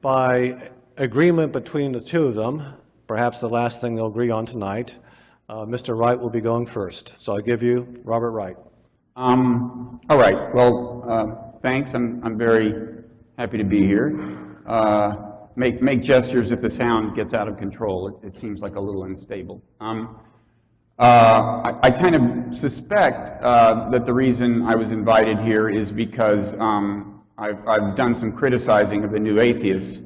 By agreement between the two of them, perhaps the last thing they'll agree on tonight, Mr. Wright will be going first. So I give you Robert Wright. All right. Well, thanks. I'm very happy to be here. Make gestures if the sound gets out of control. It seems like a little unstable. I kind of suspect that the reason I was invited here is because I've done some criticizing of the new atheists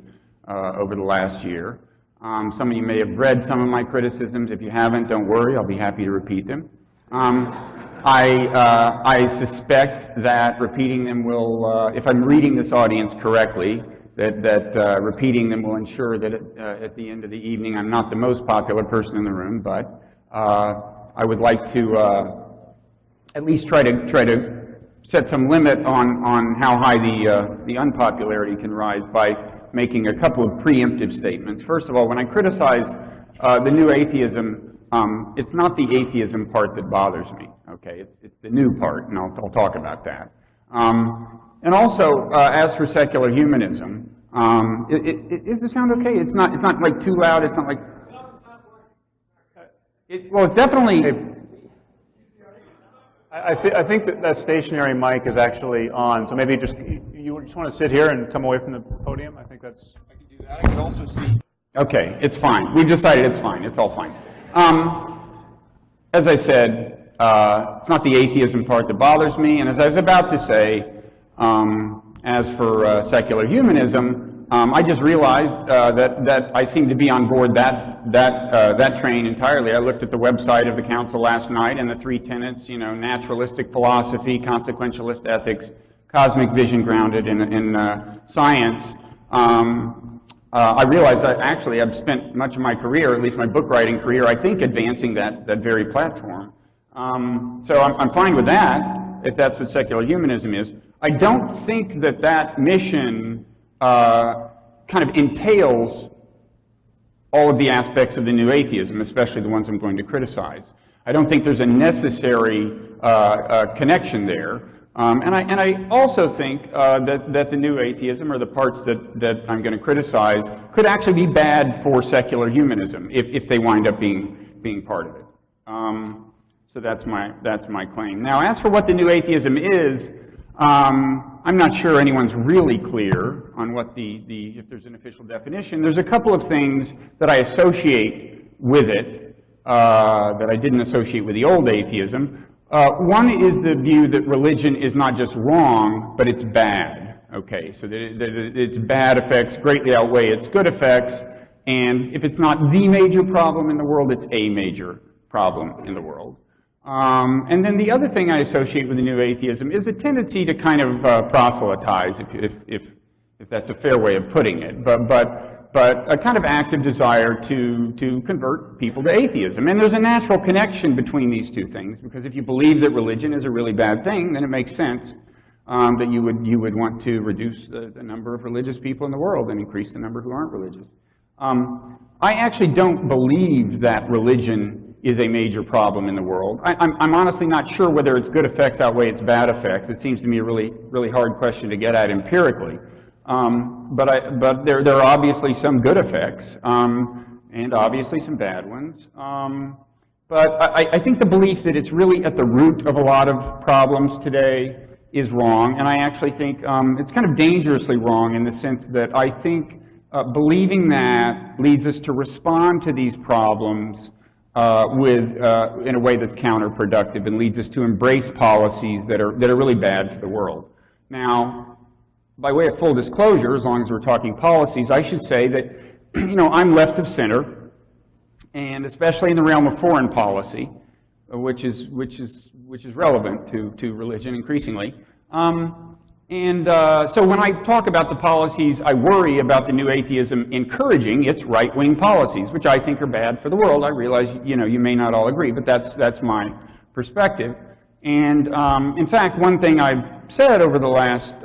over the last year. Some of you may have read some of my criticisms. If you haven't, don't worry. I'll be happy to repeat them. I suspect that repeating them will, if I'm reading this audience correctly, that repeating them will ensure that at the end of the evening I'm not the most popular person in the room, but I would like to at least try to set some limit on how high the unpopularity can rise by making a couple of preemptive statements. First of all, when I criticize the new atheism, it's not the atheism part that bothers me. Okay, it's the new part, and I'll talk about that. And also, as for secular humanism, is the sound okay? It's not like too loud. It's not like. Well, it's definitely. I think that stationary mic is actually on. So maybe you just want to sit here and come away from the podium. I think that's. I can do that. I can also see. Okay, it's fine. We've decided it's fine. It's all fine. As I said. It's not the atheism part that bothers me, and as I was about to say, as for secular humanism, I just realized that I seem to be on board that train entirely. I looked at the website of the council last night, and the three tenets, naturalistic philosophy, consequentialist ethics, cosmic vision grounded in science. I realized that actually I've spent much of my career, at least my book writing career, I think advancing that very platform. So I'm fine with that, if that's what secular humanism is. I don't think that mission kind of entails all of the aspects of the new atheism, especially the ones I'm going to criticize. I don't think there's a necessary connection there. And I also think that the new atheism, or the parts that I'm going to criticize, could actually be bad for secular humanism if they wind up being part of it. So that's my claim. Now, as for what the new atheism is, I'm not sure anyone's really clear on what if there's an official definition. There's a couple of things that I associate with it that I didn't associate with the old atheism. One is the view that religion is not just wrong, but it's bad. Okay, so that its bad effects greatly outweigh its good effects, and if it's not the major problem in the world, it's a major problem in the world. And then the other thing I associate with the new atheism is a tendency to kind of proselytize, if that's a fair way of putting it, but a kind of active desire to convert people to atheism. And there's a natural connection between these two things, because if you believe that religion is a really bad thing, then it makes sense that you would want to reduce the number of religious people in the world and increase the number who aren't religious. I actually don't believe that religion is a major problem in the world. I'm honestly not sure whether its good effects outweigh its bad effects. It seems to me a really hard question to get at empirically. But there are obviously some good effects, and obviously some bad ones. But I think the belief that it's really at the root of a lot of problems today is wrong, and I actually think it's kind of dangerously wrong in the sense that I think believing that leads us to respond to these problems in a way that's counterproductive and leads us to embrace policies that are really bad for the world. Now, by way of full disclosure, as long as we're talking policies, I should say that I'm left of center, and especially in the realm of foreign policy, which is relevant to religion increasingly. So when I talk about the policies, I worry about the new atheism encouraging its right-wing policies, which I think are bad for the world. I realize, you may not all agree, but that's my perspective. And in fact, one thing I've said over the last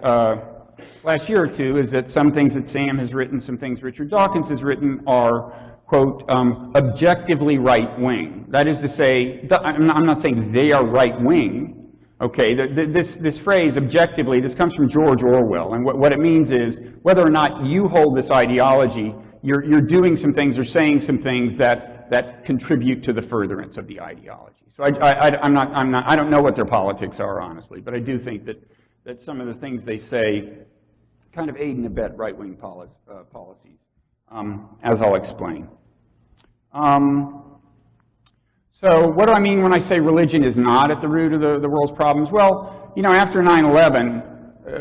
year or two is that some things that Sam has written, some things Richard Dawkins has written are, quote, objectively right-wing. That is to say, I'm not saying they are right-wing, Okay, this phrase, objectively, this comes from George Orwell, and what it means is whether or not you hold this ideology, you're doing some things or saying some things that contribute to the furtherance of the ideology. So I don't know what their politics are, honestly, but I do think that some of the things they say kind of aid and abet right-wing policies, as I'll explain. So what do I mean when I say religion is not at the root of the world's problems? Well, you know, after 9/11,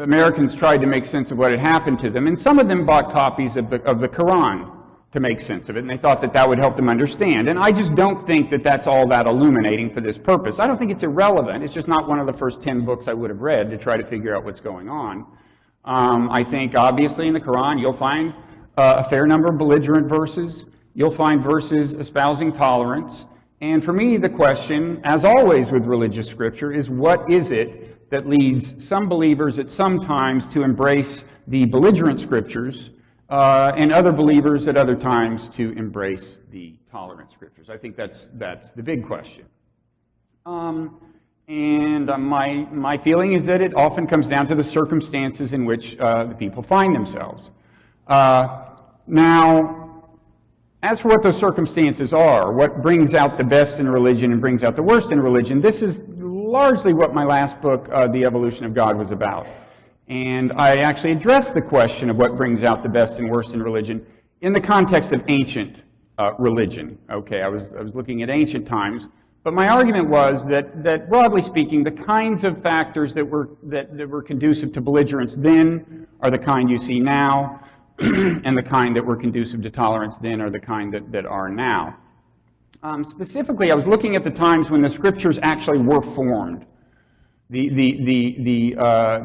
Americans tried to make sense of what had happened to them, and some of them bought copies of the Quran to make sense of it, and they thought that that would help them understand. And I just don't think that that's all that illuminating for this purpose. I don't think it's irrelevant. It's just not one of the first 10 books I would have read to try to figure out what's going on. I think, obviously, in the Quran, you'll find a fair number of belligerent verses. You'll find verses espousing tolerance. And for me, the question, as always with religious scripture, is what is it that leads some believers at some times to embrace the belligerent scriptures and other believers at other times to embrace the tolerant scriptures? I think that's the big question. And my feeling is that it often comes down to the circumstances in which the people find themselves. Now, as for what those circumstances are, what brings out the best in religion and brings out the worst in religion, this is largely what my last book, The Evolution of God, was about. And I actually addressed the question of what brings out the best and worst in religion in the context of ancient religion. Okay, I was looking at ancient times, but my argument was that broadly speaking, the kinds of factors that were conducive to belligerence then are the kind you see now, and the kind that were conducive to tolerance then are the kind that are now. Specifically, I was looking at the times when the scriptures actually were formed. The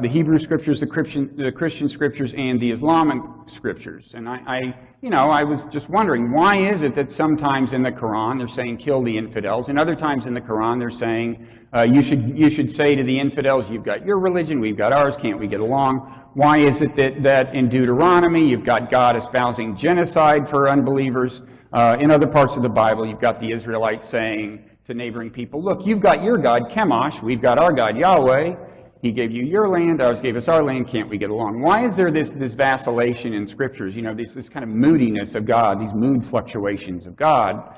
Hebrew scriptures, the Christian scriptures, and the Islamic scriptures. And I was just wondering, why is it that sometimes in the Quran they're saying kill the infidels, and other times in the Quran they're saying you should say to the infidels, you've got your religion, we've got ours, can't we get along? Why is it that in Deuteronomy you've got God espousing genocide for unbelievers? In other parts of the Bible you've got the Israelites saying to neighboring people, look, you've got your God, Chemosh, we've got our God, Yahweh. He gave you your land, ours gave us our land, can't we get along? Why is there this vacillation in scriptures, you know, this kind of moodiness of God, these mood fluctuations of God?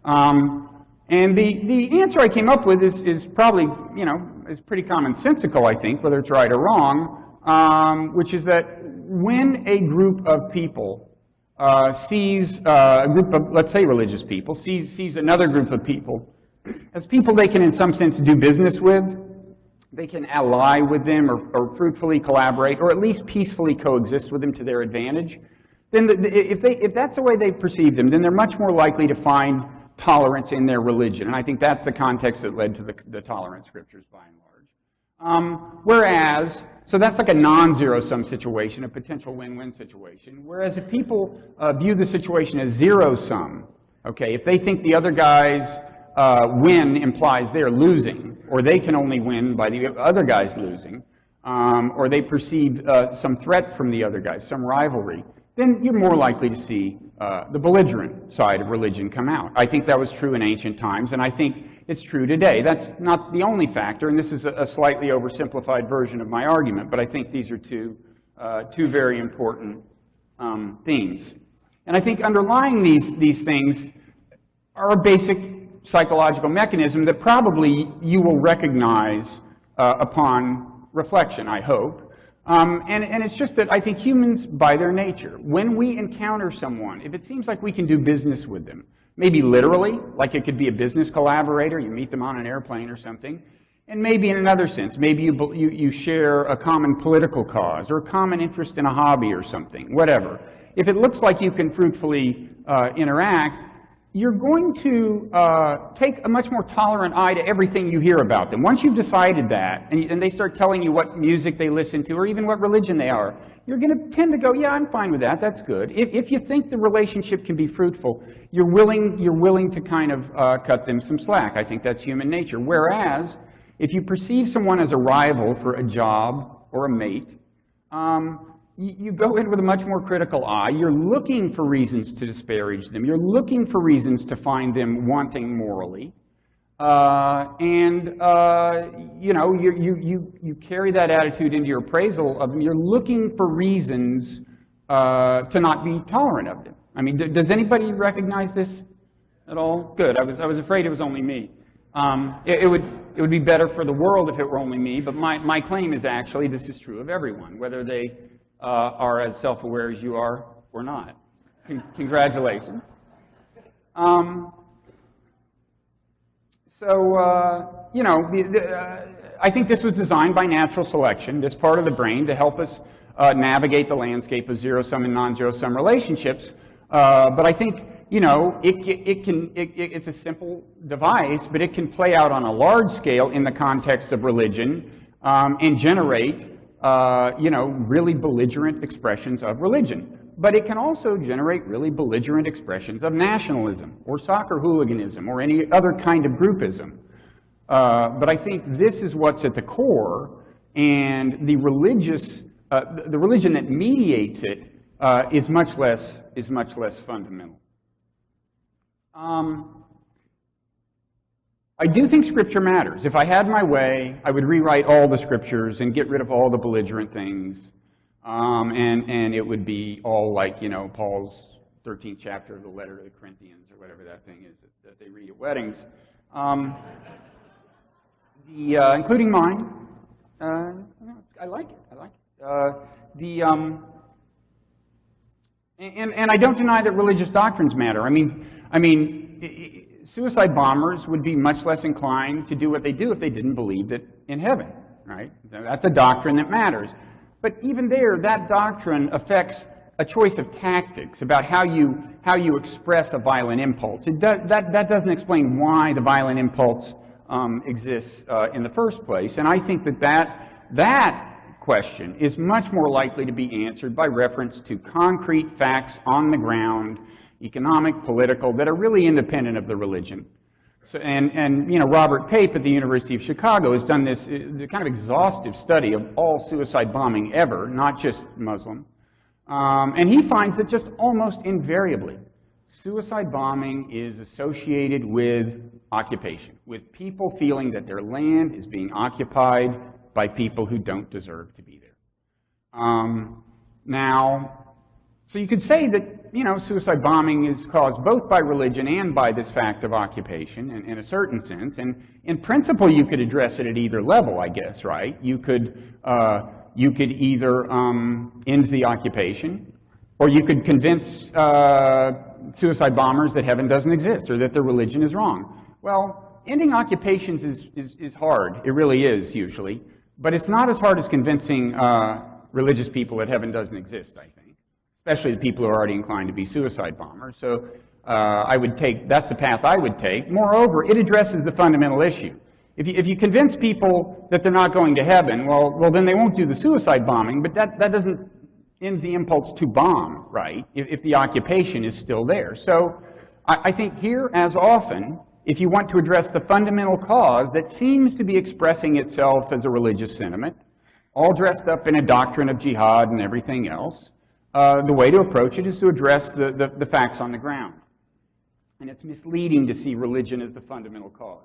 And the answer I came up with is probably, you know, is pretty commonsensical, I think, whether it's right or wrong. Which is that when a group of people sees a group of, let's say, religious people, sees another group of people as people they can in some sense do business with, they can ally with them or fruitfully collaborate or at least peacefully coexist with them to their advantage, then if that's the way they perceive them, then they're much more likely to find tolerance in their religion. And I think that's the context that led to the tolerant scriptures by and large. So that's like a non-zero-sum situation, a potential win-win situation. Whereas if people view the situation as zero-sum, okay, if they think the other guy's win implies they're losing, or they can only win by the other guy's losing, or they perceive some threat from the other guy, some rivalry, then you're more likely to see the belligerent side of religion come out. I think that was true in ancient times, and I think it's true today. That's not the only factor, and this is a slightly oversimplified version of my argument, but I think these are two very important themes. And I think underlying these things are a basic psychological mechanism that probably you will recognize upon reflection, I hope. And it's just that I think humans, by their nature, when we encounter someone, if it seems like we can do business with them, maybe literally, like it could be a business collaborator, you meet them on an airplane or something, and maybe in another sense, maybe you share a common political cause or a common interest in a hobby or something, whatever. If it looks like you can fruitfully interact, you're going to take a much more tolerant eye to everything you hear about them. Once you've decided that, and they start telling you what music they listen to or even what religion they are, you're going to tend to go, yeah, I'm fine with that, that's good. If you think the relationship can be fruitful, you're willing to kind of cut them some slack. I think that's human nature. Whereas, if you perceive someone as a rival for a job or a mate, you go in with a much more critical eye. You're looking for reasons to disparage them. You're looking for reasons to find them wanting morally. You know, you carry that attitude into your appraisal of them. You're looking for reasons to not be tolerant of them. I mean, does anybody recognize this at all? Good. I was afraid it was only me. It would be better for the world if it were only me, but my claim is actually this is true of everyone, whether they are as self-aware as you are or not. Congratulations. You know, I think this was designed by natural selection, this part of the brain, to help us navigate the landscape of zero-sum and non-zero-sum relationships. But I think, you know, it's a simple device, but it can play out on a large scale in the context of religion and generate, you know, really belligerent expressions of religion. But it can also generate really belligerent expressions of nationalism or soccer hooliganism or any other kind of groupism. But I think this is what's at the core, and the religion that mediates it is much less fundamental. I do think Scripture matters. If I had my way, I would rewrite all the Scriptures and get rid of all the belligerent things. And it would be all like, you know, Paul's 13th chapter of the letter to the Corinthians, or whatever that thing is that they read at weddings. Including mine. I like it. And I don't deny that religious doctrines matter. I mean, suicide bombers would be much less inclined to do what they do if they didn't believe that in heaven, right? That's a doctrine that matters. But even there, that doctrine affects a choice of tactics about how you express a violent impulse. That doesn't explain why the violent impulse exists in the first place. And I think that question is much more likely to be answered by reference to concrete facts on the ground, economic, political, that are really independent of the religion. So, and you know, Robert Pape at the University of Chicago has done this kind of exhaustive study of all suicide bombing ever, not just Muslim. And he finds that just almost invariably, suicide bombing is associated with occupation, with people feeling that their land is being occupied by people who don't deserve to be there. So you could say that, you know, suicide bombing is caused both by religion and by this fact of occupation in a certain sense. And in principle, you could address it at either level, I guess, right? You could either end the occupation, or you could convince suicide bombers that heaven doesn't exist or that their religion is wrong. Well, ending occupations is hard. It really is, usually. But it's not as hard as convincing religious people that heaven doesn't exist, I think. Especially the people who are already inclined to be suicide bombers. So that's the path I would take. Moreover, it addresses the fundamental issue. If you convince people that they're not going to heaven, well, then they won't do the suicide bombing, but that doesn't end the impulse to bomb, right, if the occupation is still there. So I think here, as often, if you want to address the fundamental cause that seems to be expressing itself as a religious sentiment, all dressed up in a doctrine of jihad and everything else, the way to approach it is to address the facts on the ground. And it's misleading to see religion as the fundamental cause.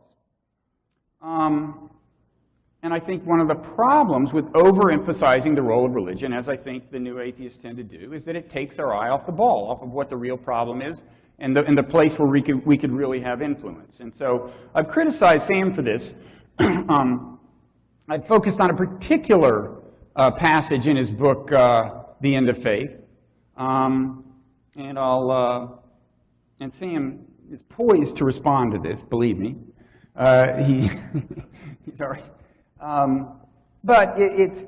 And I think one of the problems with overemphasizing the role of religion, as I think the new atheists tend to do, is that it takes our eye off the ball, off of what the real problem is, and the place where we could really have influence. And so I've criticized Sam for this. I've focused on a particular passage in his book, The End of Faith. And Sam is poised to respond to this, believe me. He's already. But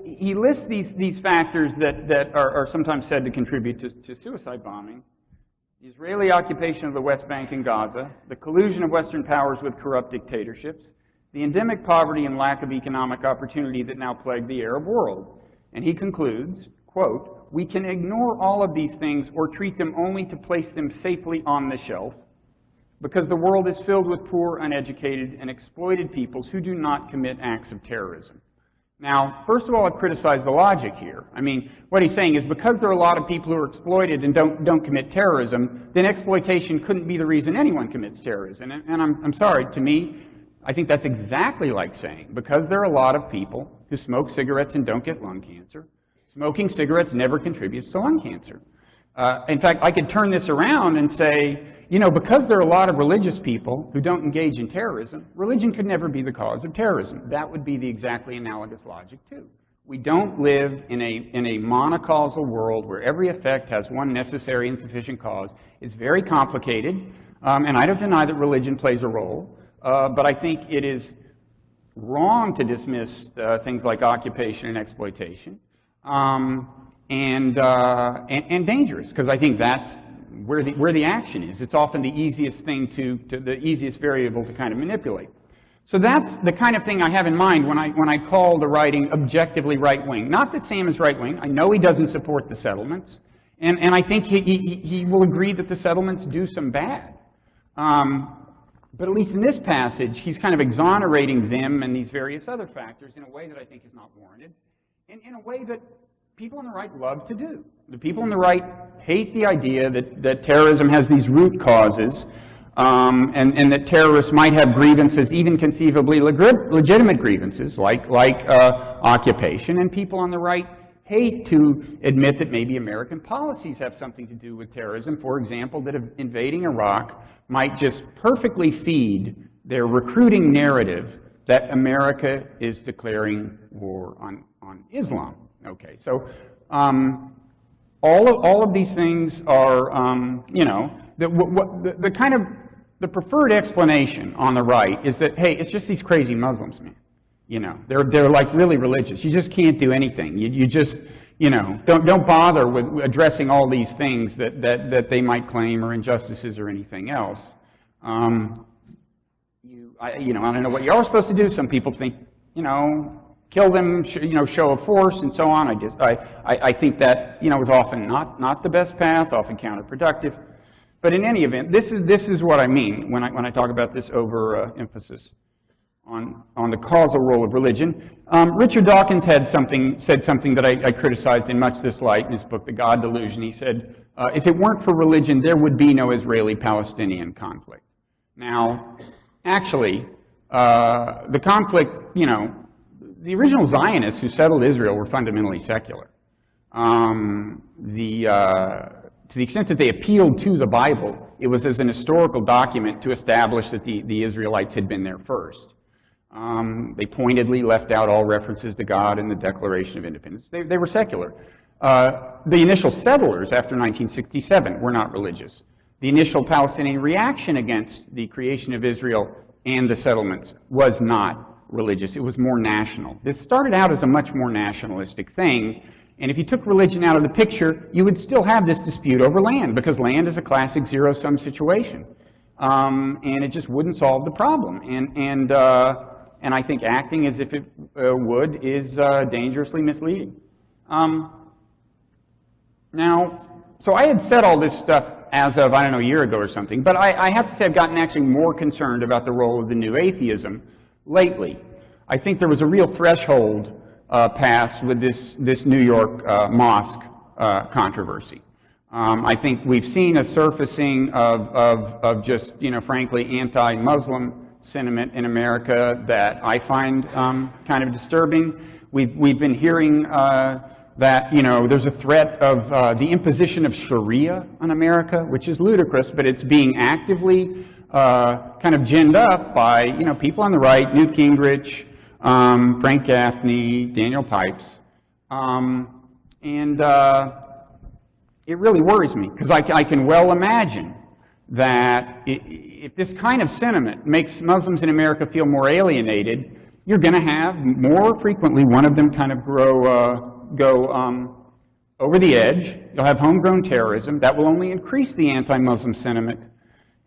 he lists these factors that are sometimes said to contribute to suicide bombing. The Israeli occupation of the West Bank and Gaza, the collusion of Western powers with corrupt dictatorships, the endemic poverty and lack of economic opportunity that now plague the Arab world. And he concludes, quote, "We can ignore all of these things or treat them only to place them safely on the shelf, because the world is filled with poor, uneducated, and exploited peoples who do not commit acts of terrorism." Now, first of all, I've criticized the logic here. I mean, what he's saying is because there are a lot of people who are exploited and don't commit terrorism, then exploitation couldn't be the reason anyone commits terrorism. And I'm sorry, to me, I think that's exactly like saying, because there are a lot of people who smoke cigarettes and don't get lung cancer, smoking cigarettes never contributes to lung cancer. In fact, I could turn this around and say, you know, because there are a lot of religious people who don't engage in terrorism, religion could never be the cause of terrorism. That would be the exactly analogous logic, too. We don't live in a monocausal world where every effect has one necessary and sufficient cause. It's very complicated, and I don't deny that religion plays a role, but I think it is wrong to dismiss things like occupation and exploitation, and dangerous, because I think that's where the action is. It's often the easiest thing the easiest variable to kind of manipulate. So that's the kind of thing I have in mind when I call the writing objectively right-wing. Not that Sam is right-wing. I know he doesn't support the settlements, and I think he will agree that the settlements do some bad. But at least in this passage, he's kind of exonerating them and these various other factors in a way that I think is not warranted, and in a way that people on the right love to do. The people on the right hate the idea that terrorism has these root causes, and that terrorists might have grievances, even conceivably legitimate grievances, like occupation. And people on the right hate to admit that maybe American policies have something to do with terrorism. For example, that invading Iraq might just perfectly feed their recruiting narrative that America is declaring war on Islam. Okay, so all of these things are, you know, the kind of the preferred explanation on the right is that, hey, it's just these crazy Muslims, man. You know, they're like really religious. You just can't do anything. You just, you know, don't bother with addressing all these things that they might claim are injustices or anything else. You know, I don't know what you are supposed to do. Some people think, you know, kill them, you know, show of force and so on. I think that, you know, is often not the best path, often counterproductive. But in any event, this is what I mean when I talk about this emphasis on the causal role of religion. Richard Dawkins said something that I criticized in much this light in his book, The God Delusion. He said, if it weren't for religion, there would be no Israeli-Palestinian conflict. Now, actually, the conflict, you know, the original Zionists who settled Israel were fundamentally secular. To the extent that they appealed to the Bible, it was as an historical document to establish that the Israelites had been there first. They pointedly left out all references to God in the Declaration of Independence. They were secular. The initial settlers after 1967 were not religious. The initial Palestinian reaction against the creation of Israel and the settlements was not religious. It was more national. This started out as a much more nationalistic thing. And if you took religion out of the picture, you would still have this dispute over land, because land is a classic zero-sum situation. And it just wouldn't solve the problem. And I think acting as if it would is dangerously misleading. Now, so I had said all this stuff as of, I don't know, a year ago or something, but I have to say I've gotten actually more concerned about the role of the new atheism lately. I think there was a real threshold passed with this New York mosque controversy. I think we've seen a surfacing of just, you know, frankly, anti-Muslim sentiment in America that I find kind of disturbing. We've been hearing that, you know, there's a threat of the imposition of Sharia on America, which is ludicrous, but it's being actively kind of ginned up by, you know, people on the right, Newt Gingrich, Frank Gaffney, Daniel Pipes, and it really worries me, because I can well imagine that if this kind of sentiment makes Muslims in America feel more alienated, you're going to have more frequently one of them kind of go over the edge. You'll have homegrown terrorism. That will only increase the anti-Muslim sentiment,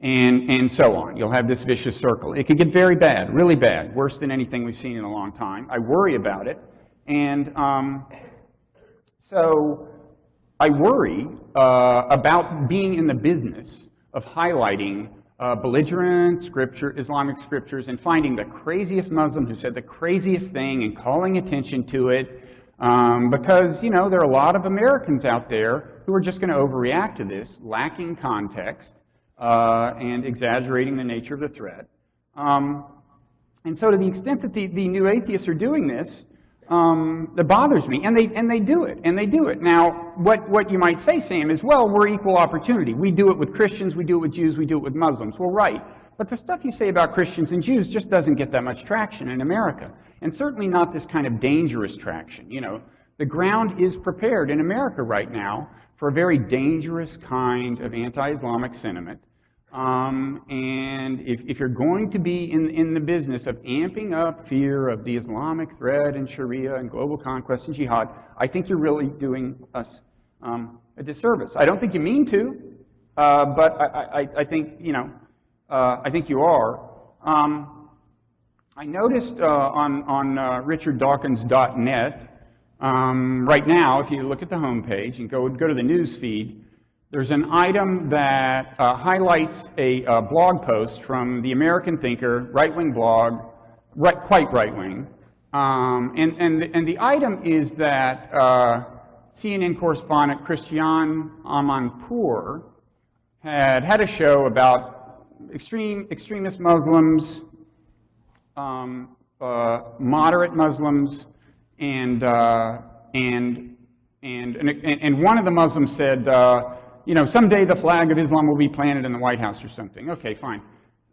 and so on. You'll have this vicious circle. It could get very bad, really bad, worse than anything we've seen in a long time. I worry about it, and so I worry about being in the business of highlighting belligerent Islamic scriptures, and finding the craziest Muslim who said the craziest thing and calling attention to it, because, you know, there are a lot of Americans out there who are just going to overreact to this, lacking context, and exaggerating the nature of the threat. And so to the extent that the new atheists are doing this, that bothers me, and they do it, and they do it. Now, what you might say, Sam, is, well, we're equal opportunity. We do it with Christians, we do it with Jews, we do it with Muslims. Well, right. But the stuff you say about Christians and Jews just doesn't get that much traction in America, and certainly not this kind of dangerous traction. You know, the ground is prepared in America right now for a very dangerous kind of anti-Islamic sentiment. And if you're going to be in the business of amping up fear of the Islamic threat and Sharia and global conquest and jihad, I think you're really doing us a disservice. I don't think you mean to, but I think, you know, I think you are. I noticed on richarddawkins.net, right now, if you look at the homepage and go to the news feed, there's an item that highlights a blog post from the American Thinker, right-wing blog, quite right-wing. And the item is that CNN correspondent Christian Amanpour had a show about extremist Muslims, moderate Muslims, and one of the Muslims said, you know, someday the flag of Islam will be planted in the White House or something. Okay, fine.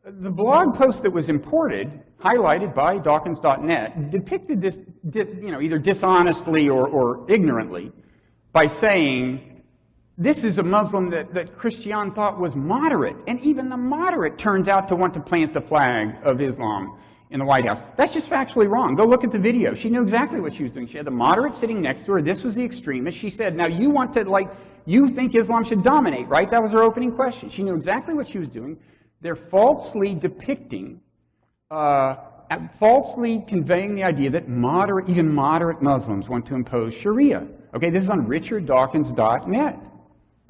The blog post that was imported, highlighted by Dawkins.net, depicted this, you know, either dishonestly or ignorantly by saying, this is a Muslim that Christian thought was moderate, and even the moderate turns out to want to plant the flag of Islam in the White House. That's just factually wrong. Go look at the video. She knew exactly what she was doing. She had the moderate sitting next to her. This was the extremist. She said, now you want to, like, you think Islam should dominate, right? That was her opening question. She knew exactly what she was doing. They're falsely depicting, falsely conveying the idea that even moderate Muslims want to impose Sharia. Okay, this is on richarddawkins.net.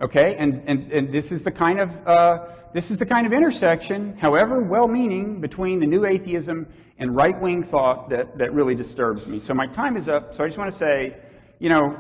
Okay, and this is the kind of intersection, however well-meaning, between the new atheism and right-wing thought that really disturbs me. So my time is up. So I just want to say, you know,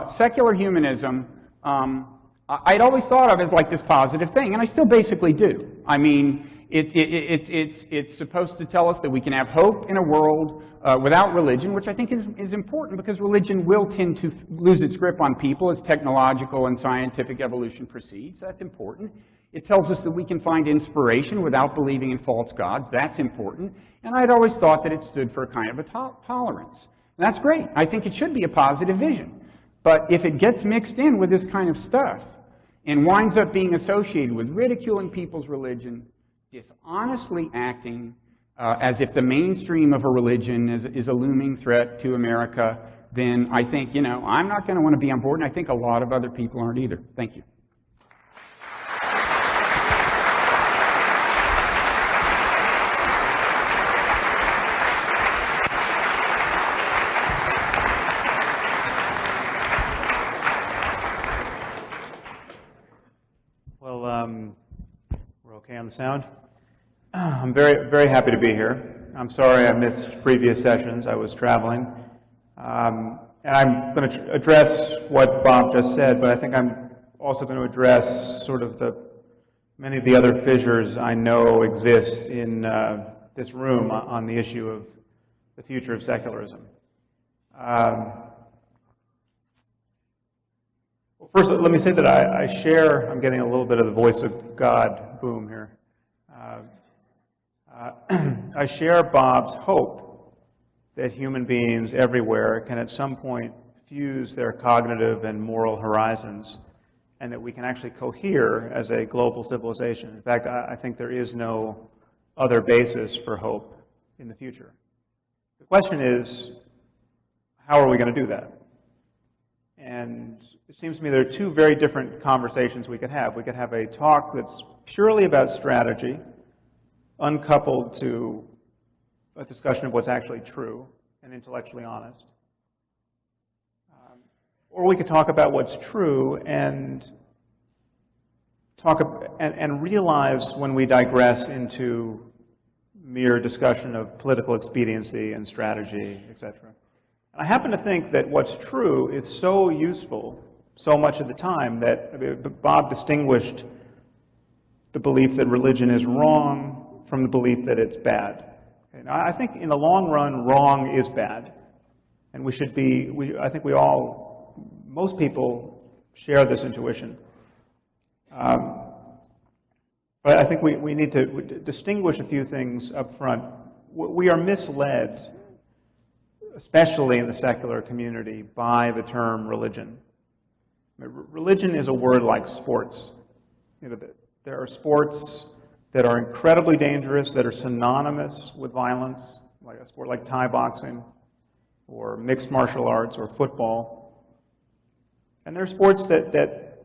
secular humanism, I'd always thought of as like this positive thing, and I still basically do. I mean, it's supposed to tell us that we can have hope in a world without religion, which I think is important, because religion will tend to lose its grip on people as technological and scientific evolution proceeds. That's important. It tells us that we can find inspiration without believing in false gods. That's important. And I'd always thought that it stood for a kind of a tolerance. And that's great. I think it should be a positive vision. But if it gets mixed in with this kind of stuff and winds up being associated with ridiculing people's religion, dishonestly acting as if the mainstream of a religion is a looming threat to America, then I think, you know, I'm not going to want to be on board, and I think a lot of other people aren't either. Thank you. We're okay on the sound? I'm very, very happy to be here. I'm sorry I missed previous sessions. I was traveling. And I'm going to address what Bob just said, but I think I'm also going to address sort of many of the other fissures I know exist in this room on the issue of the future of secularism. Well, first, let me say that I share, I'm getting a little bit of the voice of God boom here. I share Bob's hope that human beings everywhere can at some point fuse their cognitive and moral horizons, and that we can actually cohere as a global civilization. In fact, I think there is no other basis for hope in the future. The question is, how are we going to do that? And it seems to me there are two very different conversations we could have. We could have a talk that's purely about strategy, uncoupled to a discussion of what's actually true and intellectually honest. Or we could talk about what's true and realize when we digress into mere discussion of political expediency and strategy, etc. I happen to think that what's true is so useful so much of the time that Bob distinguished the belief that religion is wrong from the belief that it's bad. Okay, now, I think in the long run, wrong is bad. And we should be, I think most people share this intuition. But I think we need to distinguish a few things up front. We are misled, especially in the secular community, by the term religion. Religion is a word like sports. There are sports that are incredibly dangerous, that are synonymous with violence, like a sport like Thai boxing, or mixed martial arts, or football. And there are sports that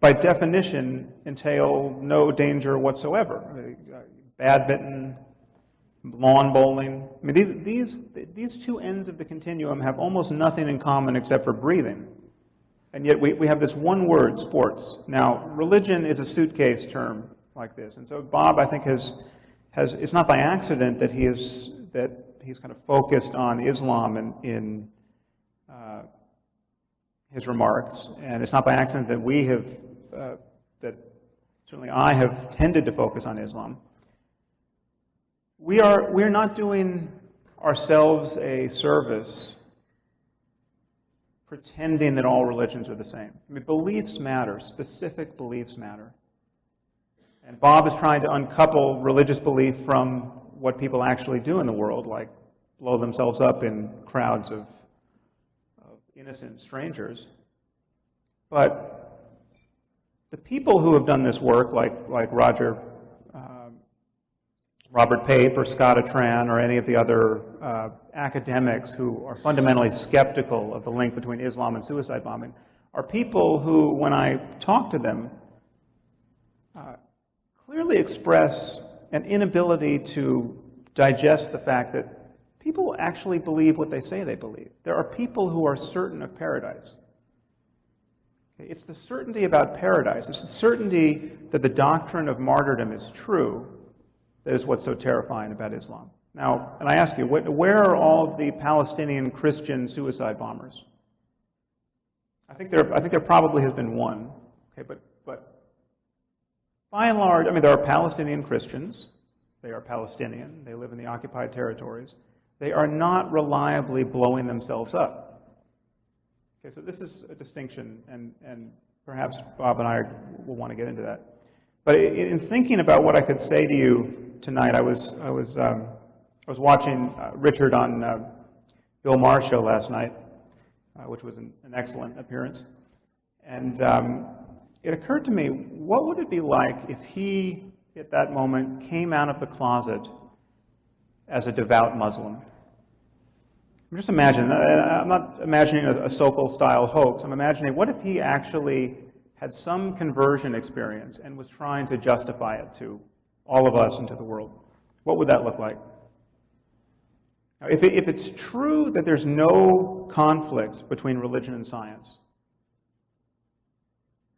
by definition, entail no danger whatsoever. Badminton, lawn bowling. I mean, these two ends of the continuum have almost nothing in common except for breathing. And yet we have this one word, sports. Now, religion is a suitcase term like this. And so Bob, I think, it's not by accident that he's kind of focused on Islam in his remarks. And it's not by accident that that certainly I have tended to focus on Islam. We're not doing ourselves a service pretending that all religions are the same. I mean, beliefs matter, specific beliefs matter. And Bob is trying to uncouple religious belief from what people actually do in the world, like blow themselves up in crowds of innocent strangers. But the people who have done this work, like Robert Pape or Scott Atran or any of the other academics who are fundamentally skeptical of the link between Islam and suicide bombing, are people who, when I talk to them, clearly express an inability to digest the fact that people actually believe what they say they believe. There are people who are certain of paradise. It's the certainty about paradise, it's the certainty that the doctrine of martyrdom is true that is what's so terrifying about Islam. Now, and I ask you, where are all of the Palestinian Christian suicide bombers? I think there probably has been one. Okay, but by and large, I mean, there are Palestinian Christians. They are Palestinian. They live in the occupied territories. They are not reliably blowing themselves up. Okay, so this is a distinction, and perhaps Bob and I will want to get into that. But in thinking about what I could say to you tonight, I was watching Richard on Bill Maher's show last night, which was an excellent appearance, and it occurred to me, what would it be like if he, at that moment, came out of the closet as a devout Muslim? Just imagine, I'm not imagining a Sokol-style hoax, I'm imagining, what if he actually had some conversion experience and was trying to justify it to all of us and to the world? What would that look like? Now, if it's true that there's no conflict between religion and science,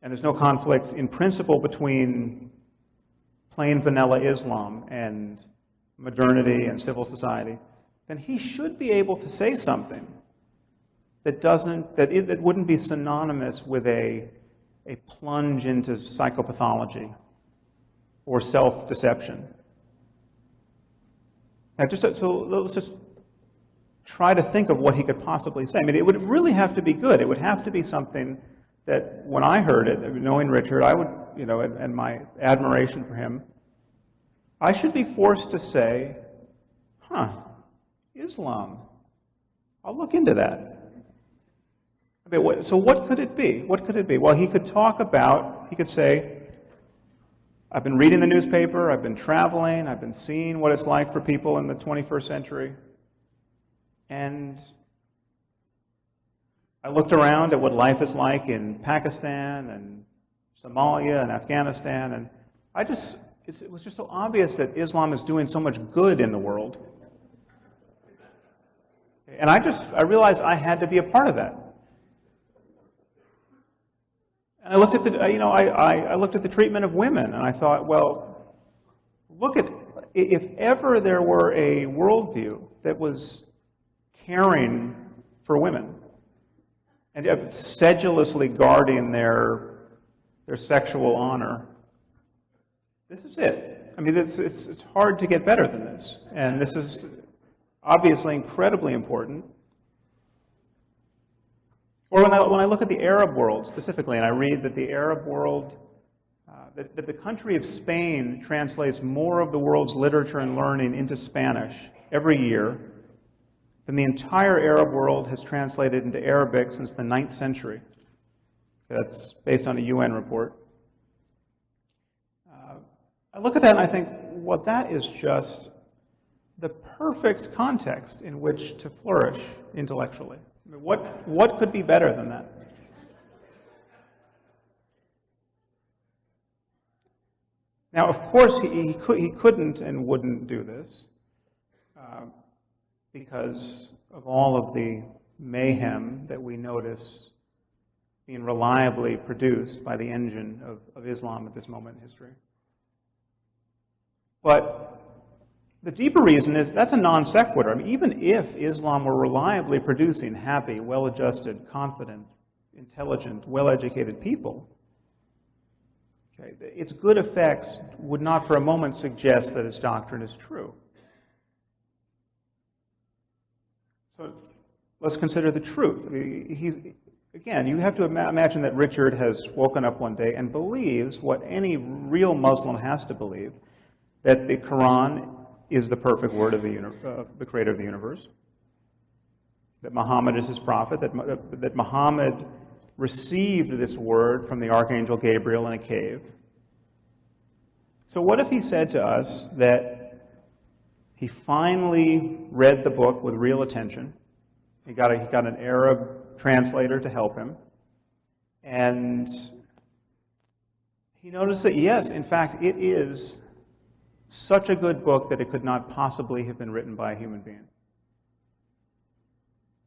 and there's no conflict in principle between plain vanilla Islam and modernity and civil society, then he should be able to say something that wouldn't be synonymous with a plunge into psychopathology or self-deception. Now, so let's just try to think of what he could possibly say. I mean, it would really have to be good. It would have to be something that, when I heard it, knowing Richard, I would, and my admiration for him, I should be forced to say, Islam. I'll look into that. I mean, so what could it be? What could it be? Well, he could say, I've been reading the newspaper, I've been traveling, I've been seeing what it's like for people in the 21st century, and I looked around at what life is like in Pakistan and Somalia and Afghanistan, and it was just so obvious that Islam is doing so much good in the world. And I realized I had to be a part of that. And I looked at I looked at the treatment of women, and I thought, well, look at, if ever there were a worldview that was caring for women and sedulously guarding their sexual honor, this is it. I mean, it's hard to get better than this. And this is obviously incredibly important. Or when I look at the Arab world specifically, and I read that the Arab world, that the country of Spain translates more of the world's literature and learning into Spanish every year than the entire Arab world has translated into Arabic since the 9th century. That's based on a UN report. I look at that and I think, well, that is just the perfect context in which to flourish intellectually. I mean, what could be better than that? Now, of course, he couldn't and wouldn't do this because of all of the mayhem that we notice being reliably produced by the engine of Islam at this moment in history. But the deeper reason is that's a non sequitur. I mean, even if Islam were reliably producing happy, well-adjusted, confident, intelligent, well-educated people, okay, its good effects would not for a moment suggest that its doctrine is true. So let's consider the truth. I mean, again, you have to imagine that Richard has woken up one day and believes what any real Muslim has to believe, that the Quran is the perfect word of the creator of the universe, that Muhammad is his prophet, that Muhammad received this word from the archangel Gabriel in a cave. So what if he said to us that he finally read the book with real attention, he got an Arab translator to help him, and he noticed that, yes, in fact, it is such a good book that it could not possibly have been written by a human being.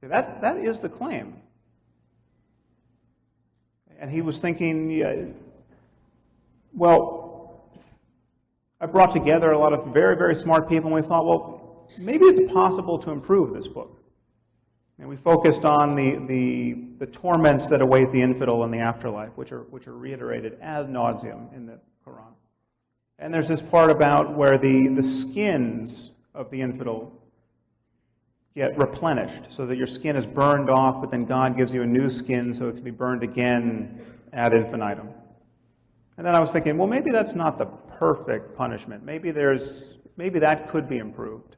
That is the claim. And he was thinking, well, I brought together a lot of very, very smart people, and we thought, well, maybe it's possible to improve this book. And we focused on the torments that await the infidel in the afterlife, which are reiterated ad nauseum in the Quran. And there's this part about where the skins of the infidel get replenished, so that your skin is burned off, but then God gives you a new skin so it can be burned again ad infinitum. And then I was thinking, well, maybe that's not the perfect punishment. Maybe that could be improved.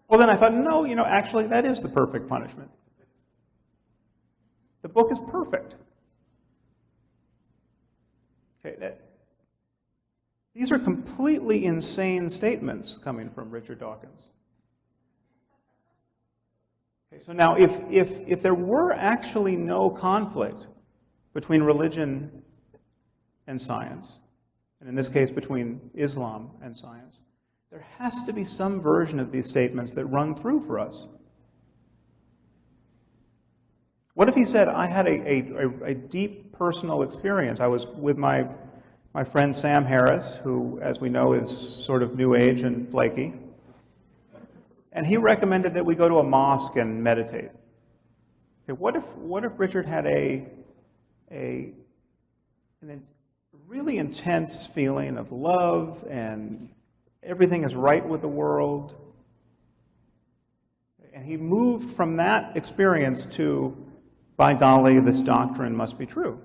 Well, then I thought, no, actually, that is the perfect punishment. The book is perfect. Okay, these are completely insane statements coming from Richard Dawkins. Okay, so now, if there were actually no conflict between religion and science, and in this case between Islam and science, there has to be some version of these statements that run through for us. What if he said, I had a deep personal experience. I was with my friend Sam Harris, who, as we know, is sort of new age and flaky. And he recommended that we go to a mosque and meditate. Okay, what if Richard had a really intense feeling of love and everything is right with the world, and he moved from that experience to, by golly, this doctrine must be true.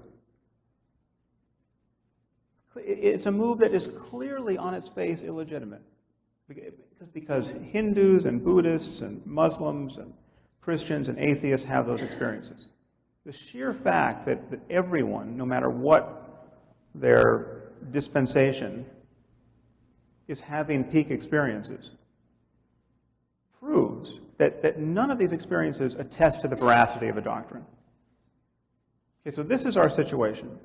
It's a move that is clearly on its face illegitimate, because Hindus and Buddhists and Muslims and Christians and atheists have those experiences. The sheer fact that everyone, no matter what their dispensation, is having peak experiences proves that none of these experiences attest to the veracity of a doctrine. Okay, so this is our situation.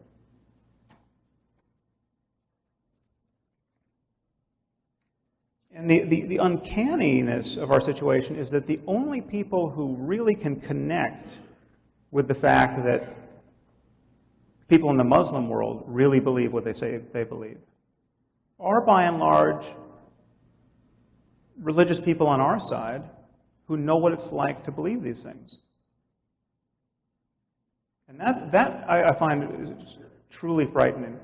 And the uncanniness of our situation is that the only people who really can connect with the fact that people in the Muslim world really believe what they say they believe are, by and large, religious people on our side who know what it's like to believe these things. And that I find is truly frightening.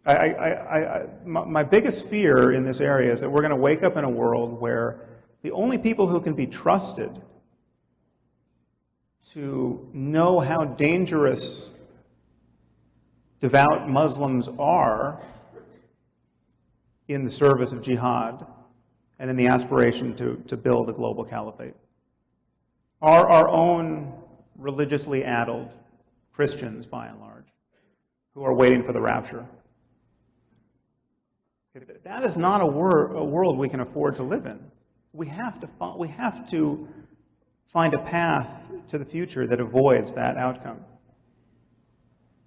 My biggest fear in this area is that we're going to wake up in a world where the only people who can be trusted to know how dangerous devout Muslims are in the service of jihad and in the aspiration to build a global caliphate are our own religiously addled Christians, by and large, who are waiting for the rapture. That is not a world we can afford to live in. We have to find a path to the future that avoids that outcome.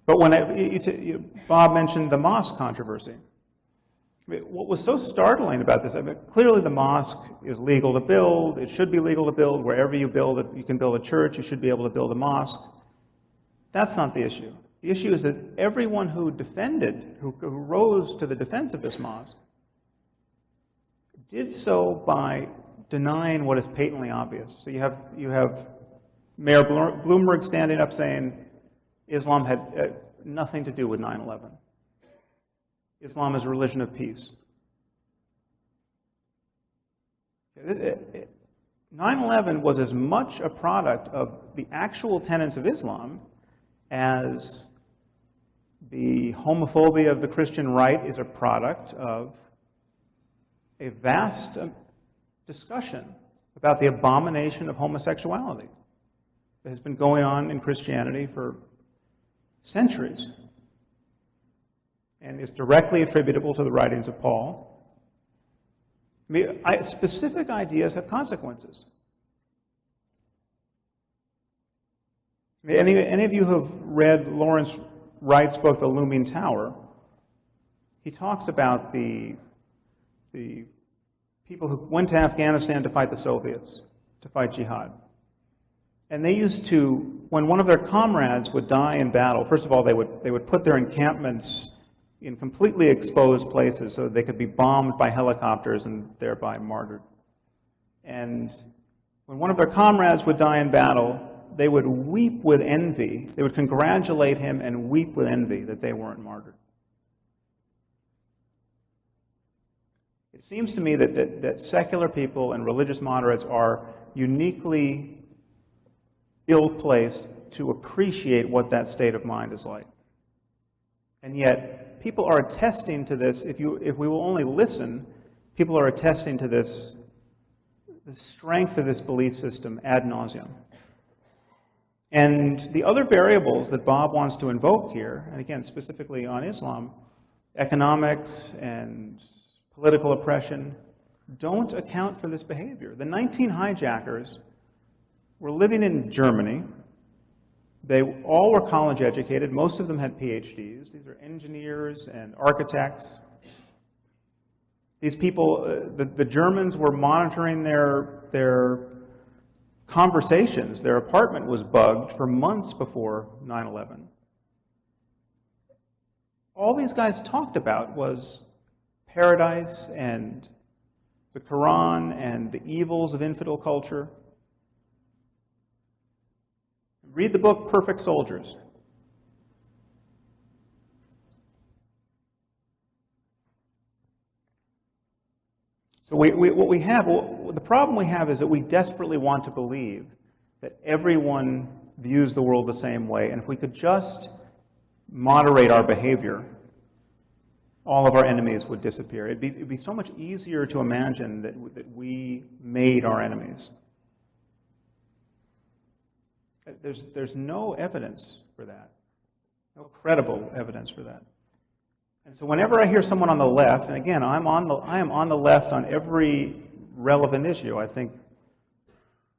But when Bob mentioned the mosque controversy, what was so startling about this, clearly the mosque is legal to build, it should be legal to build, wherever you build it, you can build a church, you should be able to build a mosque. That's not the issue. The issue is that everyone who rose to the defense of this mosque, did so by denying what is patently obvious. So you have Mayor Bloomberg standing up saying Islam had nothing to do with 9/11. Islam is a religion of peace. 9/11 was as much a product of the actual tenets of Islam as the homophobia of the Christian right is a product of a vast discussion about the abomination of homosexuality that has been going on in Christianity for centuries and is directly attributable to the writings of Paul. Specific ideas have consequences. Any of you who have read Lawrence Wright's book, The Looming Tower, he talks about the people who went to Afghanistan to fight the Soviets, to fight jihad. And they used to, when one of their comrades would die in battle, first of all, they would put their encampments in completely exposed places so that they could be bombed by helicopters and thereby martyred. And when one of their comrades would die in battle, they would weep with envy. They would congratulate him and weep with envy that they weren't martyred. It seems to me that secular people and religious moderates are uniquely ill-placed to appreciate what that state of mind is like. And yet, people are attesting to this. If we will only listen, people are attesting to this, the strength of this belief system ad nauseum. And the other variables that Bob wants to invoke here, and again, specifically on Islam, economics and political oppression, don't account for this behavior. The 19 hijackers were living in Germany. They all were college educated. Most of them had PhDs. These are engineers and architects. These people, the Germans were monitoring their conversations. Their apartment was bugged for months before 9/11. All these guys talked about was paradise and the Quran and the evils of infidel culture. Read the book Perfect Soldiers. So the problem we have is that we desperately want to believe that everyone views the world the same way, and if we could just moderate our behavior, all of our enemies would disappear. It'd be so much easier to imagine that we made our enemies. There's no evidence for that, no credible evidence for that. And so whenever I hear someone on the left, and again, I am on the left on every relevant issue. I think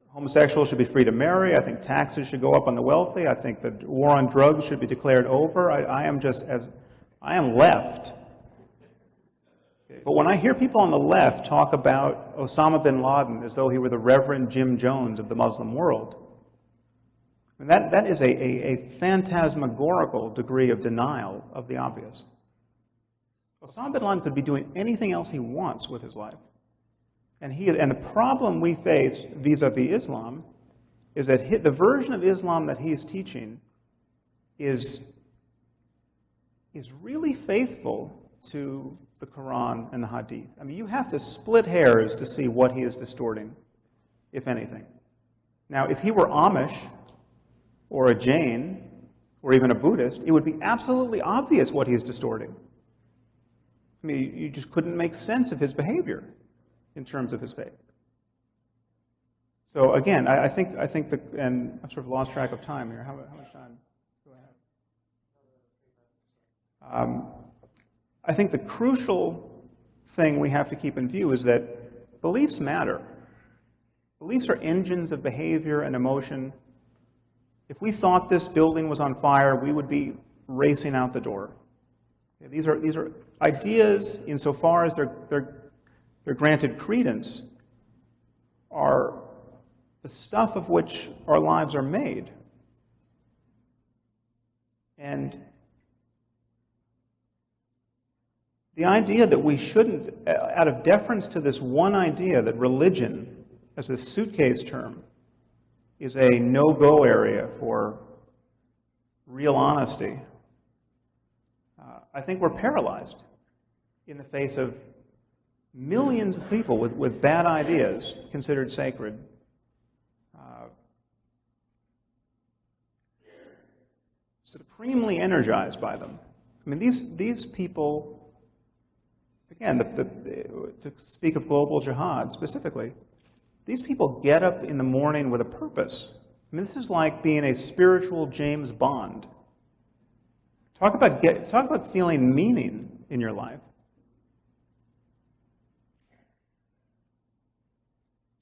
homosexuals should be free to marry. I think taxes should go up on the wealthy. I think the war on drugs should be declared over. I am left. But when I hear people on the left talk about Osama bin Laden as though he were the Reverend Jim Jones of the Muslim world, and that is a phantasmagorical degree of denial of the obvious. Osama bin Laden could be doing anything else he wants with his life. And the problem we face vis-a-vis Islam is that the version of Islam that he's teaching is is really faithful to the Quran and the Hadith. I mean, you have to split hairs to see what he is distorting, if anything. Now, if he were Amish, or a Jain, or even a Buddhist, it would be absolutely obvious what he's distorting. I mean, you just couldn't make sense of his behavior in terms of his faith. So again, I think that, and I've sort of lost track of time here. How much time? Go ahead. I think the crucial thing we have to keep in view is that beliefs matter. Beliefs are engines of behavior and emotion. If we thought this building was on fire, we would be racing out the door. These are ideas, insofar as they're granted credence, are the stuff of which our lives are made. And the idea that we shouldn't, out of deference to this one idea that religion, as a suitcase term, is a no-go area for real honesty, I think we're paralyzed in the face of millions of people with bad ideas considered sacred. Supremely energized by them. I mean, these people, again, to speak of global jihad specifically, these people get up in the morning with a purpose. I mean, this is like being a spiritual James Bond. Talk about feeling meaning in your life.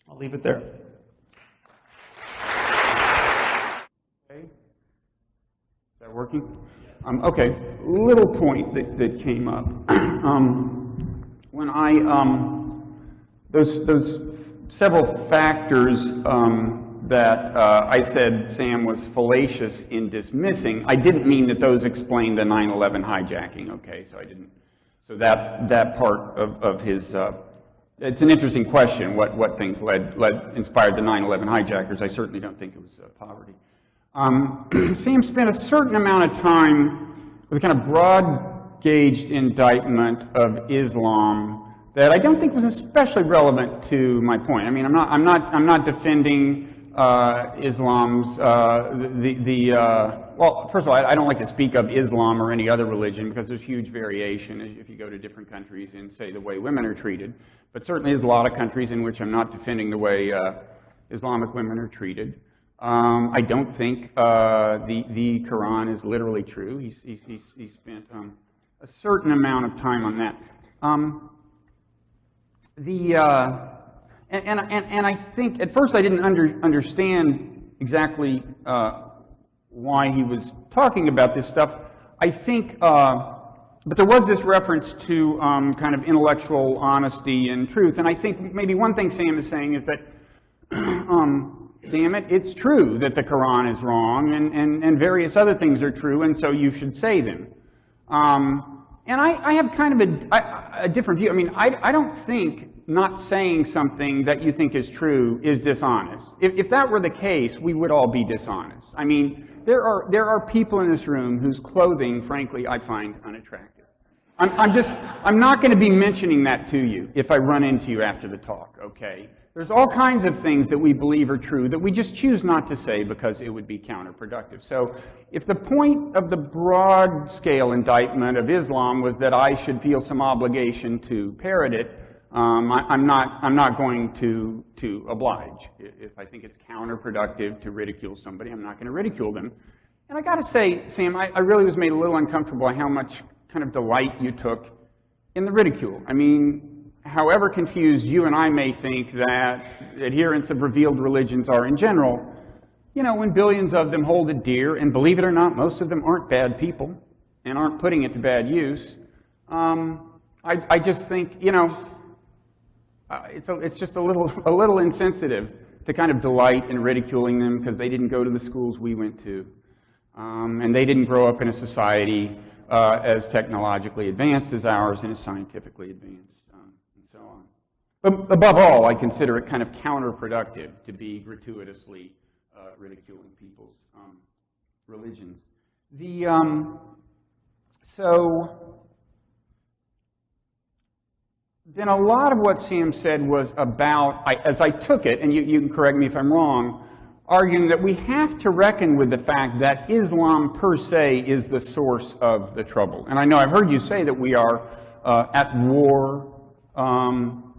I'll leave it there. Okay. Is that working? Okay. Little point that came up when those several factors that I said Sam was fallacious in dismissing. I didn't mean that those explain the 9/11 hijacking. Okay, so I didn't. So that part of his. It's an interesting question. What things inspired the 9/11 hijackers? I certainly don't think it was poverty. Sam spent a certain amount of time with a kind of broad-gauged indictment of Islam that I don't think was especially relevant to my point. I mean, I'm not defending Islam's well, first of all, I don't like to speak of Islam or any other religion because there's huge variation if you go to different countries in, say, the way women are treated. But certainly there's a lot of countries in which I'm not defending the way Islamic women are treated. I don't think the Quran is literally true. He spent a certain amount of time on that. And I think at first I didn't understand exactly why he was talking about this stuff. I think, but there was this reference to kind of intellectual honesty and truth. And I think maybe one thing Sam is saying is that, damn it, it's true that the Quran is wrong and various other things are true, and so you should say them. And I have kind of a different view. I mean, I don't think not saying something that you think is true is dishonest. If that were the case, we would all be dishonest. I mean, there are people in this room whose clothing, frankly, I find unattractive. I'm not going to be mentioning that to you if I run into you after the talk, okay? There's all kinds of things that we believe are true that we just choose not to say because it would be counterproductive. So if the point of the broad-scale indictment of Islam was that I should feel some obligation to parrot it, I'm not going to oblige. If I think it's counterproductive to ridicule somebody, I'm not going to ridicule them. And I got to say, Sam, I really was made a little uncomfortable by how much kind of delight you took in the ridicule. I mean, however confused you and I may think that adherents of revealed religions are in general, you know, when billions of them hold it dear, and believe it or not, most of them aren't bad people and aren't putting it to bad use, I just think, you know, it's just a little insensitive to kind of delight in ridiculing them because they didn't go to the schools we went to, and they didn't grow up in a society as technologically advanced as ours and as scientifically advanced, and so on. But above all, I consider it kind of counterproductive to be gratuitously ridiculing people's religions. So then a lot of what Sam said was about, as I took it, and you can correct me if I'm wrong, arguing that we have to reckon with the fact that Islam per se is the source of the trouble. And I know I've heard you say that we are at war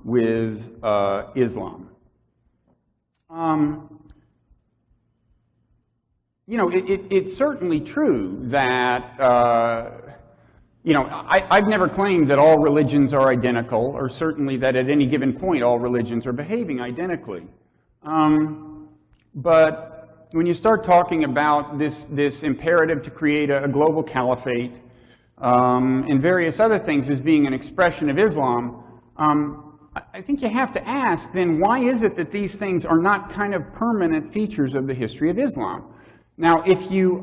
with Islam. You know, it's certainly true that, you know, I've never claimed that all religions are identical, or certainly that at any given point all religions are behaving identically. But when you start talking about this imperative to create a global caliphate and various other things as being an expression of Islam, I think you have to ask, then, why is it that these things are not kind of permanent features of the history of Islam? Now, if you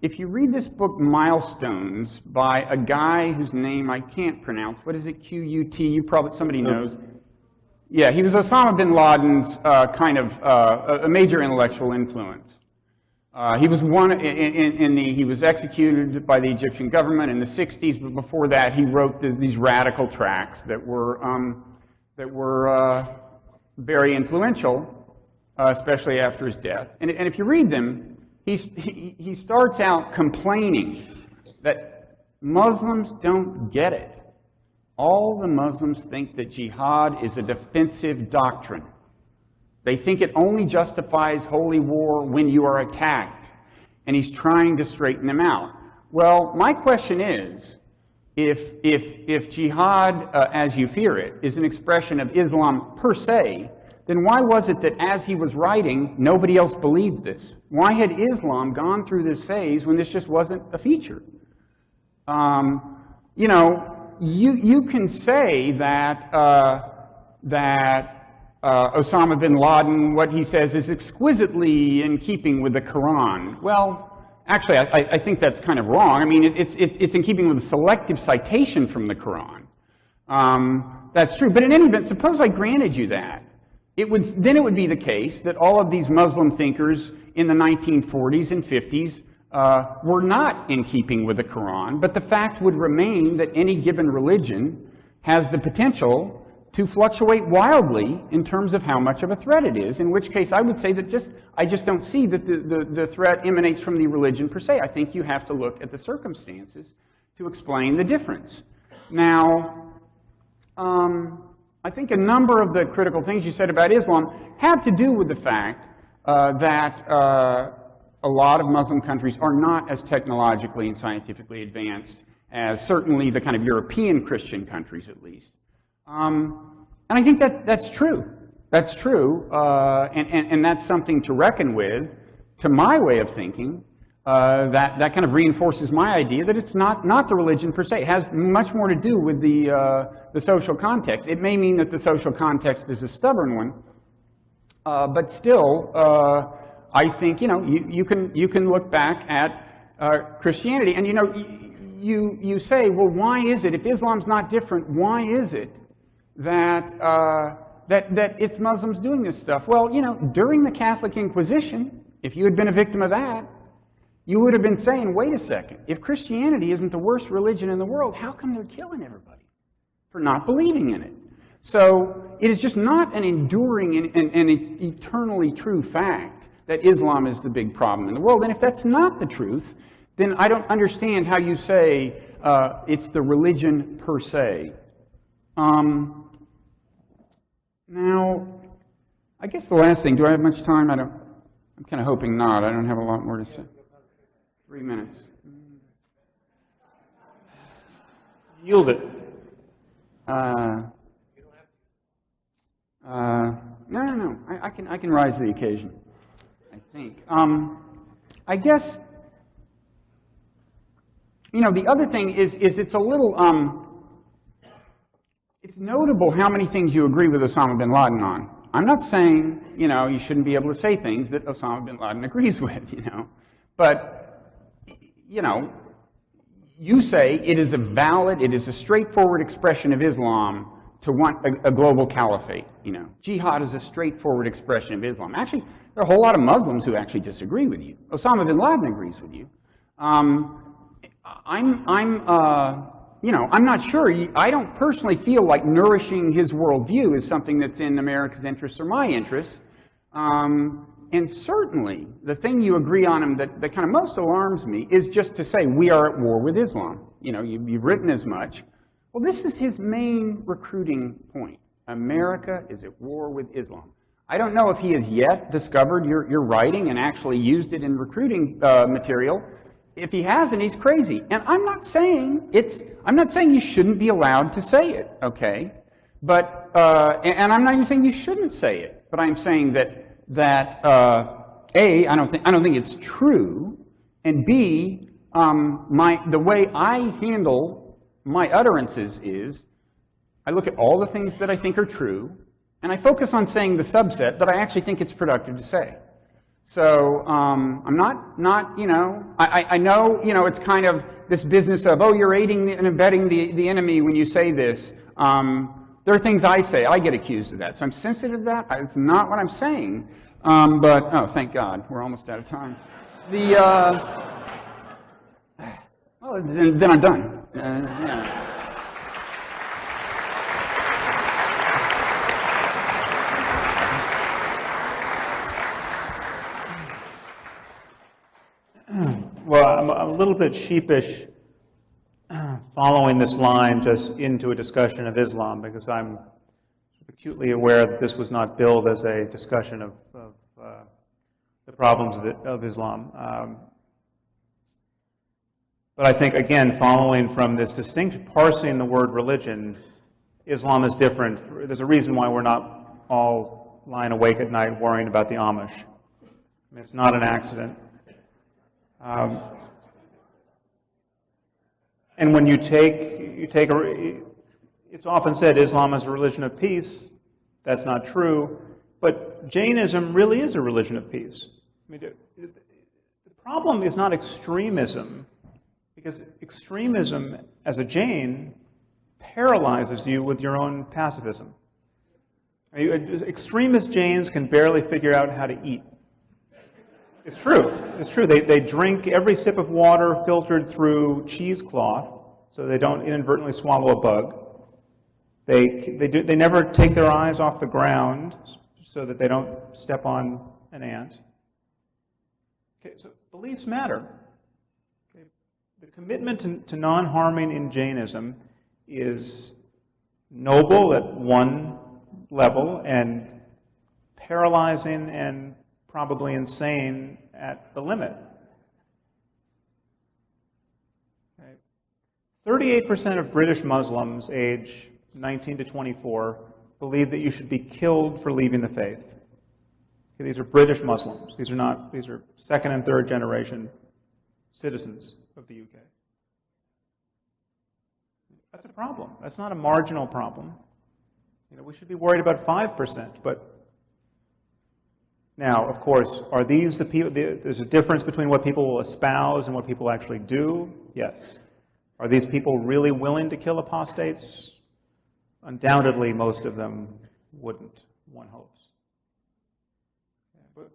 read this book, Milestones, by a guy whose name I can't pronounce, what is it, Q-U-T, you probably, somebody knows. Yeah, he was Osama bin Laden's kind of a major intellectual influence. He was he was executed by the Egyptian government in the 60s, but before that he wrote these radical tracts that were very influential, especially after his death. And if you read them, he starts out complaining that Muslims don't get it. All the Muslims think that jihad is a defensive doctrine. They think it only justifies holy war when you are attacked. And he's trying to straighten them out. Well, my question is, if jihad, as you fear it, is an expression of Islam per se, then why was it that as he was writing, nobody else believed this? Why had Islam gone through this phase when this just wasn't a feature? You know, you can say that Osama bin Laden, what he says is exquisitely in keeping with the Quran. Well, actually, I think that's kind of wrong. I mean, it's in keeping with the selective citation from the Quran. That's true. But in any event, suppose I granted you that. Then it would be the case that all of these Muslim thinkers in the 1940s and 50s were not in keeping with the Quran, but the fact would remain that any given religion has the potential to fluctuate wildly in terms of how much of a threat it is, in which case I would say that I just don't see that the threat emanates from the religion per se. I think you have to look at the circumstances to explain the difference. Now, I think a number of the critical things you said about Islam have to do with the fact that a lot of Muslim countries are not as technologically and scientifically advanced as certainly the kind of European Christian countries, at least. And I think that's true. That's true, and that's something to reckon with, to my way of thinking. That kind of reinforces my idea that it's not the religion per se. It has much more to do with the social context. It may mean that the social context is a stubborn one, but still, I think, you know, you can look back at Christianity, and, you know, you say, well, why is it, if Islam's not different, why is it that it's Muslims doing this stuff? Well, you know, during the Catholic Inquisition, if you had been a victim of that, you would have been saying, wait a second, if Christianity isn't the worst religion in the world, how come they're killing everybody for not believing in it? So it is just not an enduring and eternally true fact that Islam is the big problem in the world. And if that's not the truth, then I don't understand how you say it's the religion per se. Now, I guess the last thing, do I have much time? I'm kind of hoping not. I don't have a lot more to say. 3 minutes. Yield it. No. I can rise to the occasion, I think. I guess, you know, the other thing is it's a little, it's notable how many things you agree with Osama bin Laden on. I'm not saying, you know, you shouldn't be able to say things that Osama bin Laden agrees with, you know. But, you know, you say it is a straightforward expression of Islam to want a global caliphate, you know. Jihad is a straightforward expression of Islam. Actually, there are a whole lot of Muslims who actually disagree with you. Osama bin Laden agrees with you. I'm not sure. I don't personally feel like nourishing his worldview is something that's in America's interests or my interests. And certainly, the thing you agree on him that kind of most alarms me is just to say we are at war with Islam. You've written as much. Well, this is his main recruiting point. America is at war with Islam. I don't know if he has yet discovered your writing and actually used it in recruiting material. If he hasn't, he's crazy. And I'm not saying you shouldn't be allowed to say it, okay? But and I'm not even saying you shouldn't say it. But I'm saying that A, I don't think it's true, and B, the way I handle my utterances is I look at all the things that I think are true, and I focus on saying the subset that I actually think it's productive to say. So I'm not I know, it's kind of this business of, oh, you're aiding and abetting the enemy when you say this. There are things I say. I get accused of that. So I'm sensitive to that. It's not what I'm saying. But, oh, thank God. We're almost out of time. Well, then I'm done. Yeah. Well, I'm a little bit sheepish following this line just into a discussion of Islam, because I'm acutely aware that this was not billed as a discussion of the problems of Islam. But I think, again, following from this distinction, parsing the word religion, Islam is different. There's a reason why we're not all lying awake at night worrying about the Amish. I mean, it's not an accident. And when it's often said Islam is a religion of peace. That's not true. But Jainism really is a religion of peace. I mean, the problem is not extremism, because extremism as a Jain paralyzes you with your own pacifism. Extremist Jains can barely figure out how to eat. It's true. It's true. They drink every sip of water filtered through cheesecloth so they don't inadvertently swallow a bug. They never take their eyes off the ground so that they don't step on an ant. Okay, so beliefs matter. Okay. The commitment to non-harming in Jainism is noble at one level and paralyzing and probably insane at the limit. 38% of British Muslims age 19 to 24 believe that you should be killed for leaving the faith. Okay, these are British Muslims. These are second and third generation citizens of the UK. That's a problem. That's not a marginal problem. We should be worried about 5%, but now, of course, are these the people? There's a difference between what people will espouse and what people actually do. Yes. Are these people really willing to kill apostates? Undoubtedly, most of them wouldn't, one hopes. But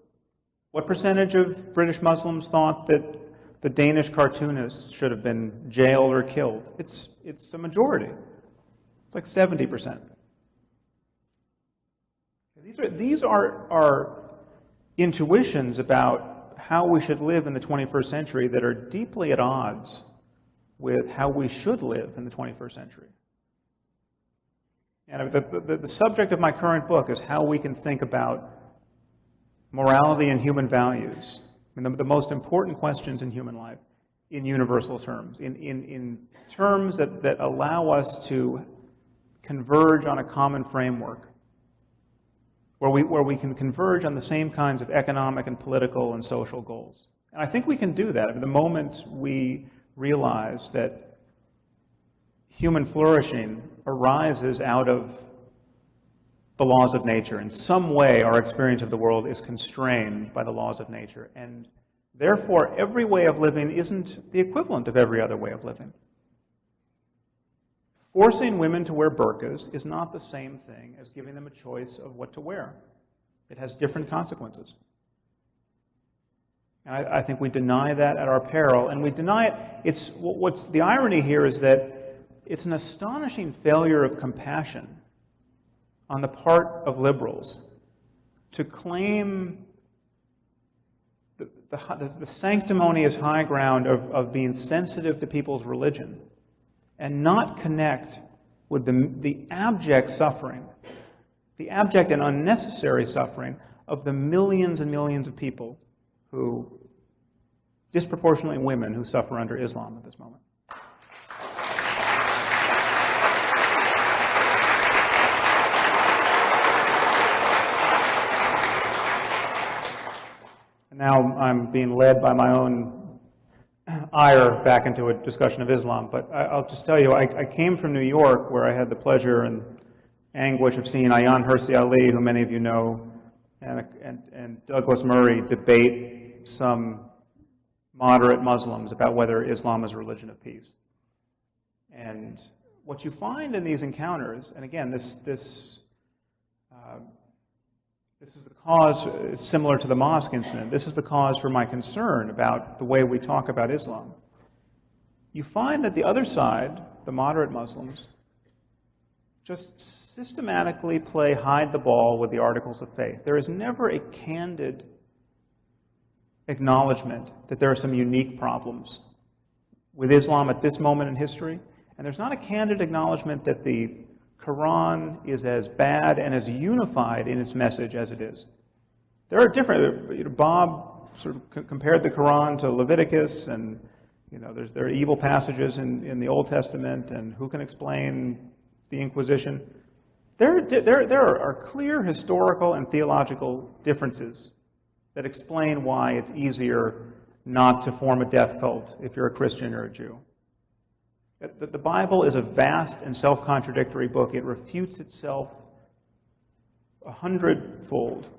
what percentage of British Muslims thought that the Danish cartoonists should have been jailed or killed? It's a majority. It's like 70%. These are intuitions about how we should live in the 21st century that are deeply at odds with how we should live in the 21st century. And the subject of my current book is how we can think about morality and human values, the most important questions in human life, in universal terms, in terms that allow us to converge on a common framework, where we can converge on the same kinds of economic and political and social goals. And I think we can do that the moment we realize that human flourishing arises out of the laws of nature. In some way, our experience of the world is constrained by the laws of nature. And therefore, every way of living isn't the equivalent of every other way of living. Forcing women to wear burqas is not the same thing as giving them a choice of what to wear. It has different consequences. And I think we deny that at our peril, and we deny it. What's the irony here is that it's an astonishing failure of compassion on the part of liberals to claim the sanctimonious high ground of being sensitive to people's religion and not connect with the abject suffering, the abject and unnecessary suffering of the millions and millions of people who, disproportionately women, who suffer under Islam at this moment. And now I'm being led by my own ire back into a discussion of Islam, but I'll just tell you, I came from New York, where I had the pleasure and anguish of seeing Ayaan Hirsi Ali, who many of you know, and Douglas Murray debate some moderate Muslims about whether Islam is a religion of peace. And what you find in these encounters, and again, this is the cause, similar to the mosque incident, this is the cause for my concern about the way we talk about Islam. You find that the other side, the moderate Muslims, just systematically play hide the ball with the articles of faith. There is never a candid acknowledgement that there are some unique problems with Islam at this moment in history, and there's not a candid acknowledgement that the Quran is as bad and as unified in its message as it is. There are different, Bob sort of compared the Quran to Leviticus, and there are evil passages in the Old Testament, and who can explain the Inquisition? There are clear historical and theological differences that explain why it's easier not to form a death cult if you're a Christian or a Jew. The Bible is a vast and self-contradictory book. It refutes itself 100-fold.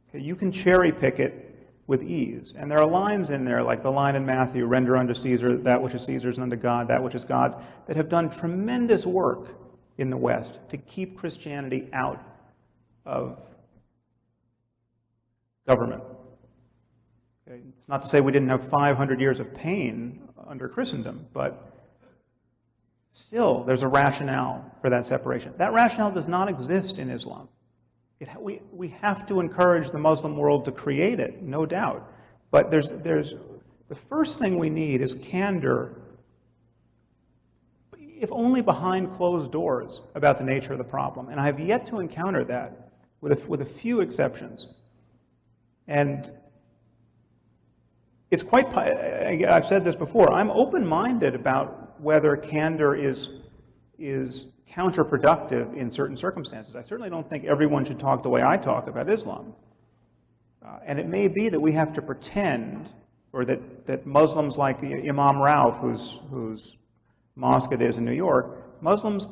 Okay, you can cherry pick it with ease. And there are lines in there, like the line in Matthew, render unto Caesar that which is Caesar's, and unto God that which is God's, that have done tremendous work in the West to keep Christianity out of government. Okay? It's not to say we didn't have 500 years of pain under Christendom, but still there's a rationale for that separation. That rationale does not exist in Islam. We have to encourage the Muslim world to create it, no doubt. But the first thing we need is candor, if only behind closed doors, about the nature of the problem. And I have yet to encounter that, with a few exceptions. And it's quite, I've said this before, I'm open-minded about whether candor is counterproductive in certain circumstances. I certainly don't think everyone should talk the way I talk about Islam. And it may be that we have to pretend, or that Muslims like Imam Rauf, whose mosque it is in New York, Muslims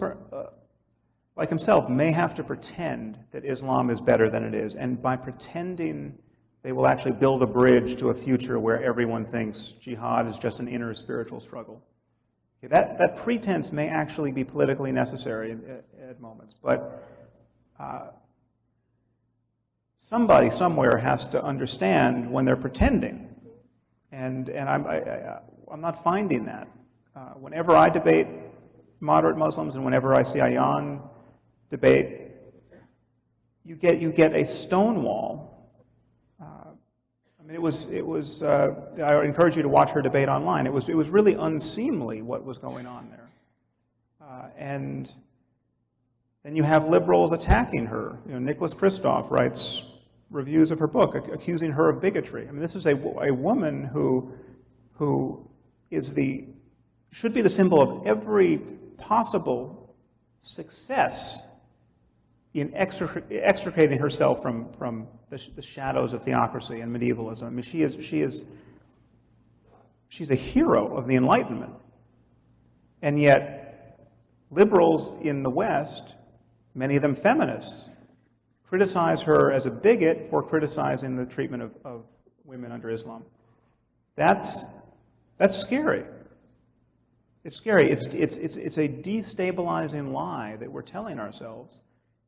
like himself may have to pretend that Islam is better than it is. And by pretending, they will actually build a bridge to a future where everyone thinks jihad is just an inner spiritual struggle. Okay, that pretense may actually be politically necessary at moments, but somebody somewhere has to understand when they're pretending, and I'm not finding that. Whenever I debate moderate Muslims, and whenever I see Ayaan debate, you get a stonewall. I encourage you to watch her debate online. It was really unseemly what was going on there. And then you have liberals attacking her. Nicholas Kristof writes reviews of her book, accusing her of bigotry. I mean, this is a woman who should be the symbol of every possible success in extricating herself from the shadows of theocracy and medievalism. I mean, she's a hero of the Enlightenment. And yet, liberals in the West, many of them feminists, criticize her as a bigot for criticizing the treatment of women under Islam. That's scary. It's scary. It's a destabilizing lie that we're telling ourselves.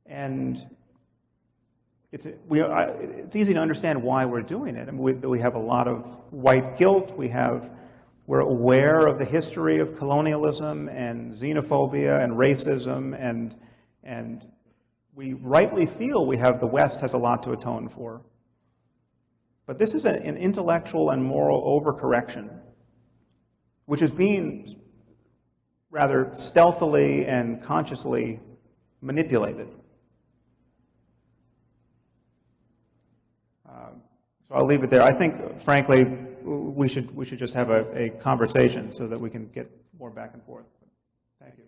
And it's easy to understand why we're doing it. I mean, we have a lot of white guilt. We're aware of the history of colonialism and xenophobia and racism, and we rightly feel the West has a lot to atone for. But this is an intellectual and moral overcorrection, which is being rather stealthily and consciously manipulated. So I'll leave it there. I think, frankly, we should just have a conversation so that we can get more back and forth. Thank you.